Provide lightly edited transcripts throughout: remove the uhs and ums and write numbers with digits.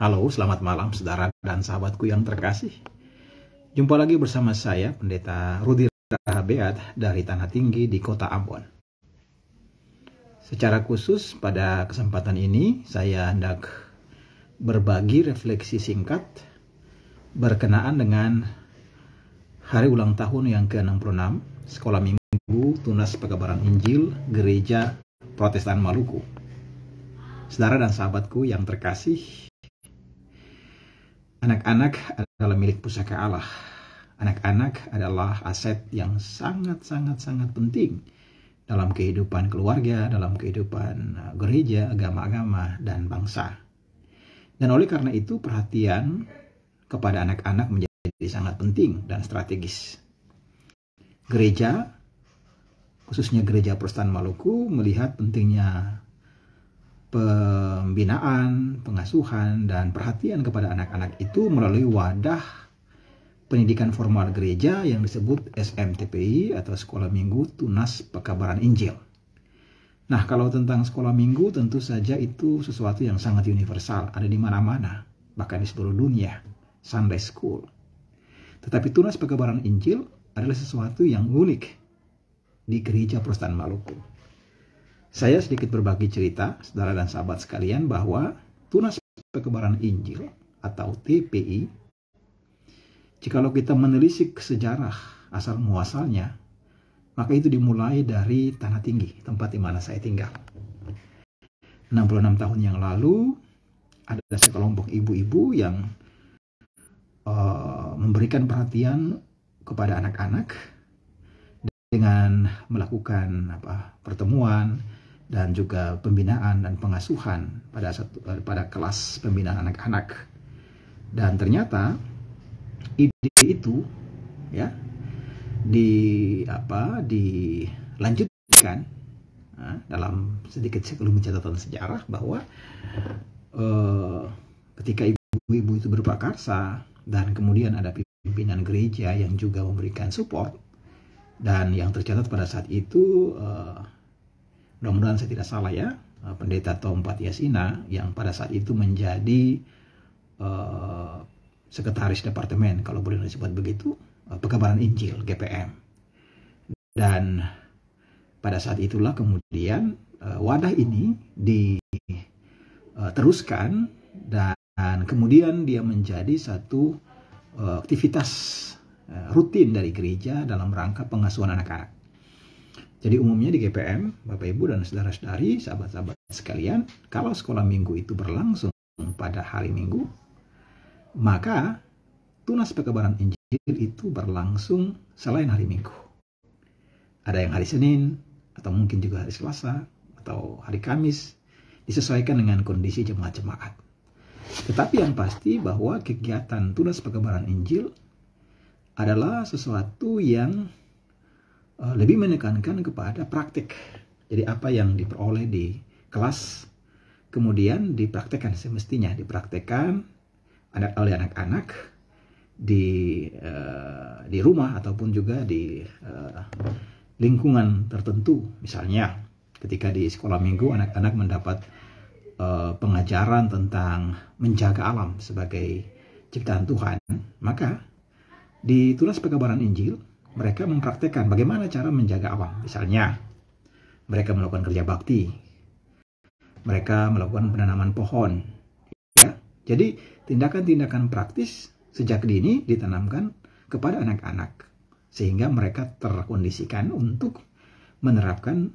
Halo, selamat malam saudara dan sahabatku yang terkasih. Jumpa lagi bersama saya, Pendeta Rudi Rahabeat dari Tanah Tinggi di Kota Ambon. Secara khusus pada kesempatan ini, saya hendak berbagi refleksi singkat berkenaan dengan hari ulang tahun yang ke-66 Sekolah Minggu Tunas Pekabaran Injil Gereja Protestan Maluku. Saudara dan sahabatku yang terkasih, anak-anak adalah milik pusaka Allah. Anak-anak adalah aset yang sangat penting dalam kehidupan keluarga, dalam kehidupan gereja, agama-agama, dan bangsa. Dan oleh karena itu perhatian kepada anak-anak menjadi sangat penting dan strategis. Gereja, khususnya Gereja Protestan Maluku, melihat pentingnya pembinaan, pengasuhan, dan perhatian kepada anak-anak itu melalui wadah pendidikan formal gereja yang disebut SMTPI atau Sekolah Minggu Tunas Pekabaran Injil. Nah, kalau tentang sekolah minggu tentu saja itu sesuatu yang sangat universal, ada di mana-mana, bahkan di seluruh dunia, Sunday School. Tetapi Tunas Pekabaran Injil adalah sesuatu yang unik di Gereja Protestan Maluku. Saya sedikit berbagi cerita, saudara dan sahabat sekalian, bahwa Tunas Pekabaran Injil atau TPI, jikalau kita menelisik sejarah asal muasalnya, maka itu dimulai dari Tanah Tinggi, tempat di mana saya tinggal. 66 tahun yang lalu, ada sekelompok ibu-ibu yang memberikan perhatian kepada anak-anak dengan melakukan pertemuan dan juga pembinaan dan pengasuhan pada kelas pembinaan anak-anak. Dan ternyata ide itu ya dilanjutkan dalam sedikit sebelum catatan sejarah bahwa ketika ibu-ibu itu berprakarsa dan kemudian ada pimpinan gereja yang juga memberikan support, dan yang tercatat pada saat itu mudah-mudahan saya tidak salah ya, Pendeta Tom Patiasina yang pada saat itu menjadi sekretaris departemen, kalau boleh disebut begitu, Pekabaran Injil GPM. Dan pada saat itulah kemudian wadah ini diteruskan dan kemudian dia menjadi satu aktivitas rutin dari gereja dalam rangka pengasuhan anak-anak. Jadi umumnya di GPM, Bapak Ibu dan saudara-saudari, sahabat-sahabat sekalian, kalau sekolah minggu itu berlangsung pada hari Minggu, maka Tunas Pekabaran Injil itu berlangsung selain hari Minggu. Ada yang hari Senin, atau mungkin juga hari Selasa, atau hari Kamis, disesuaikan dengan kondisi jemaat-jemaat. Tetapi yang pasti bahwa kegiatan Tunas Pekabaran Injil adalah sesuatu yang lebih menekankan kepada praktik. Jadi apa yang diperoleh di kelas kemudian dipraktekkan, semestinya dipraktekkan oleh anak-anak di rumah ataupun juga di lingkungan tertentu. Misalnya ketika di sekolah minggu anak-anak mendapat pengajaran tentang menjaga alam sebagai ciptaan Tuhan, maka di Tunas Pekabaran Injil mereka mempraktekkan bagaimana cara menjaga alam. Misalnya, mereka melakukan kerja bakti, mereka melakukan penanaman pohon. Ya, jadi tindakan-tindakan praktis sejak dini ditanamkan kepada anak-anak, sehingga mereka terkondisikan untuk menerapkan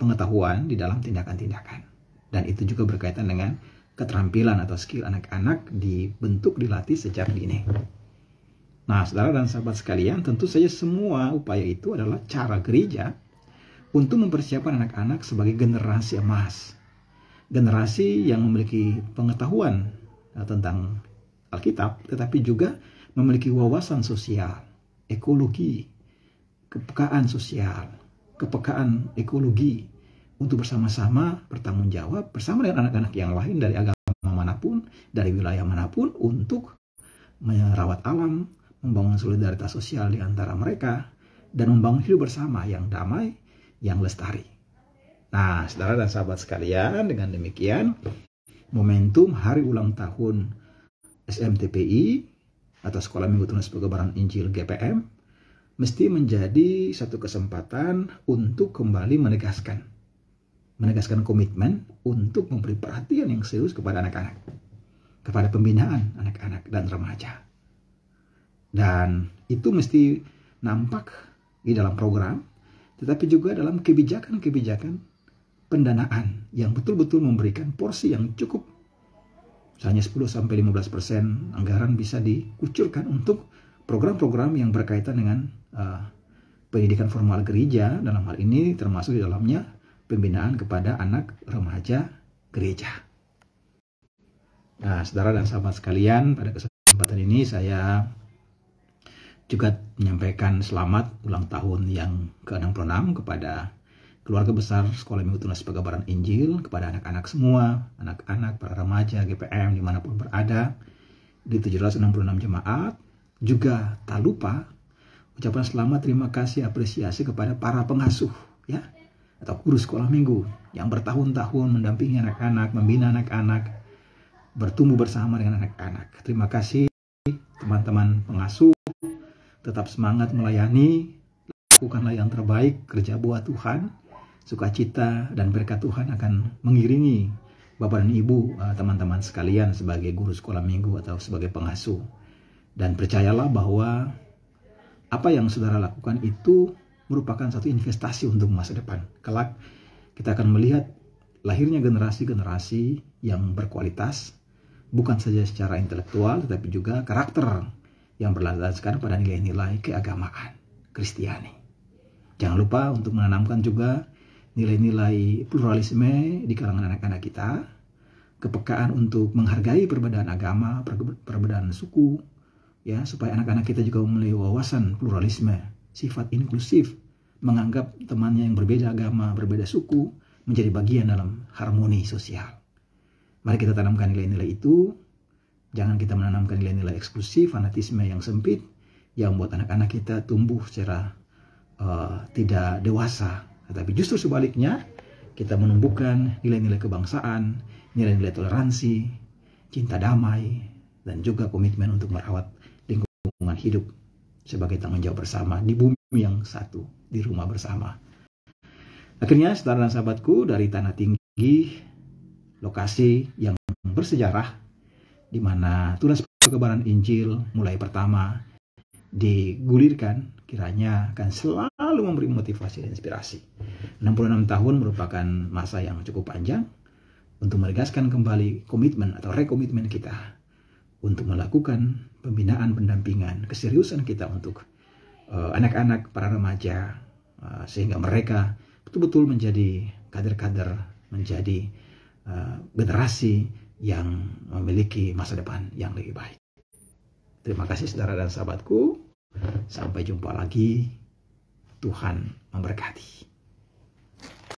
pengetahuan di dalam tindakan-tindakan. Dan itu juga berkaitan dengan keterampilan atau skill anak-anak dibentuk, dilatih sejak dini. Nah, saudara dan sahabat sekalian, tentu saja semua upaya itu adalah cara gereja untuk mempersiapkan anak-anak sebagai generasi emas. Generasi yang memiliki pengetahuan tentang Alkitab, tetapi juga memiliki wawasan sosial, ekologi, kepekaan sosial, kepekaan ekologi, untuk bersama-sama bertanggung jawab bersama dengan anak-anak yang lain dari agama manapun, dari wilayah manapun, untuk merawat alam, membangun solidaritas sosial di antara mereka, dan membangun hidup bersama yang damai, yang lestari. Nah, saudara dan sahabat sekalian, dengan demikian momentum hari ulang tahun SMTPI atau Sekolah Minggu Tunas Pengabaran Injil GPM mesti menjadi satu kesempatan untuk kembali menegaskan komitmen untuk memberi perhatian yang serius kepada anak-anak, kepada pembinaan anak-anak dan remaja. Dan itu mesti nampak di dalam program, tetapi juga dalam kebijakan pendanaan yang betul-betul memberikan porsi yang cukup. Misalnya 10-15% anggaran bisa dikucurkan untuk program-program yang berkaitan dengan pendidikan formal gereja, dalam hal ini termasuk di dalamnya pembinaan kepada anak remaja gereja. Nah, saudara dan sahabat sekalian, pada kesempatan ini saya juga menyampaikan selamat ulang tahun yang ke-66 kepada keluarga besar Sekolah Minggu Tunas Pengabaran Injil, kepada anak-anak semua, anak-anak, para remaja, GPM, dimanapun berada, di 766 jemaat. Juga tak lupa ucapan selamat, terima kasih, apresiasi kepada para pengasuh, ya, atau guru sekolah minggu yang bertahun-tahun mendampingi anak-anak, membina anak-anak, bertumbuh bersama dengan anak-anak. Terima kasih teman-teman pengasuh, tetap semangat melayani, lakukanlah yang terbaik, kerja buat Tuhan. Sukacita dan berkat Tuhan akan mengiringi Bapak dan Ibu, teman-teman sekalian sebagai guru sekolah minggu atau sebagai pengasuh. Dan percayalah bahwa apa yang saudara lakukan itu merupakan satu investasi untuk masa depan. Kelak kita akan melihat lahirnya generasi-generasi yang berkualitas, bukan saja secara intelektual, tetapi juga karakter yang berlandaskan pada nilai-nilai keagamaan Kristiani. Jangan lupa untuk menanamkan juga nilai-nilai pluralisme di kalangan anak-anak kita, kepekaan untuk menghargai perbedaan agama, perbedaan suku, ya, supaya anak-anak kita juga memiliki wawasan pluralisme, sifat inklusif, menganggap temannya yang berbeda agama, berbeda suku, menjadi bagian dalam harmoni sosial. Mari kita tanamkan nilai-nilai itu, jangan kita menanamkan nilai-nilai eksklusif, fanatisme yang sempit, yang membuat anak-anak kita tumbuh secara tidak dewasa. Tetapi justru sebaliknya, kita menumbuhkan nilai-nilai kebangsaan, nilai-nilai toleransi, cinta damai, dan juga komitmen untuk merawat lingkungan hidup sebagai tanggung jawab bersama di bumi yang satu, di rumah bersama. Akhirnya, saudara dan sahabatku, dari Tanah Tinggi, lokasi yang bersejarah, di mana tunas pengabaran Injil mulai pertama digulirkan, kiranya akan selalu memberi motivasi dan inspirasi. 66 tahun merupakan masa yang cukup panjang untuk menegaskan kembali komitmen atau rekomitmen kita untuk melakukan pembinaan, pendampingan, keseriusan kita untuk anak-anak, para remaja, sehingga mereka betul-betul menjadi kader-kader, menjadi generasi yang memiliki masa depan yang lebih baik. Terima kasih saudara dan sahabatku. Sampai jumpa lagi. Tuhan memberkati.